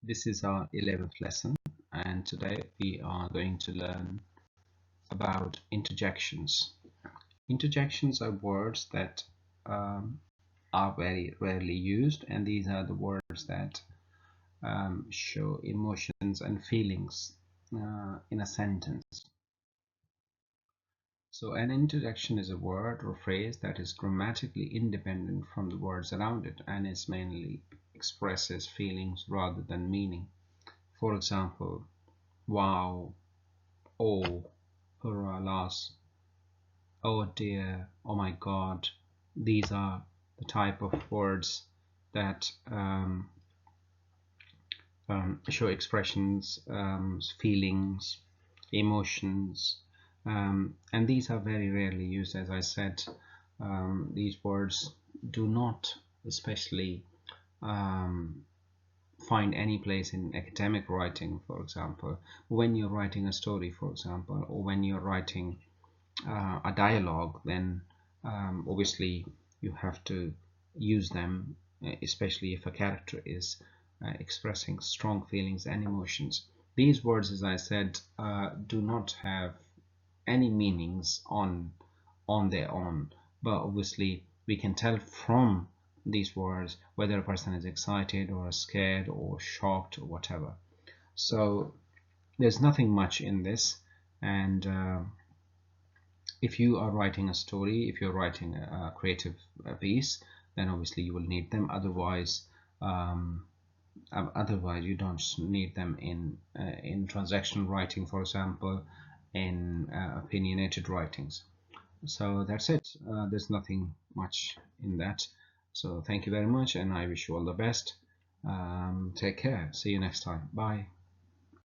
This is our 11th lesson, and today we are going to learn about interjections. Interjections are words that are very rarely used, and these are the words that show emotions and feelings in a sentence. So an interjection is a word or phrase that is grammatically independent from the words around it and is mainly expresses feelings rather than meaning. For example, wow, oh, hurrah, alas, oh dear, oh my god. These are the type of words that show expressions, feelings, emotions, and these are very rarely used. As I said, these words do not especially find any place in academic writing. For example, when you're writing a story, for example, or when you're writing a dialogue, then obviously you have to use them, especially if a character is expressing strong feelings and emotions. These words, as I said, do not have any meanings on their own, but obviously we can tell from these words whether a person is excited or scared or shocked or whatever. So there's nothing much in this, and if you are writing a story, if you're writing a creative piece, then obviously you will need them. Otherwise you don't need them in transactional writing, for example, in opinionated writings. So that's it. There's nothing much in that. So thank you very much, and I wish you all the best. Take care. See you next time. Bye.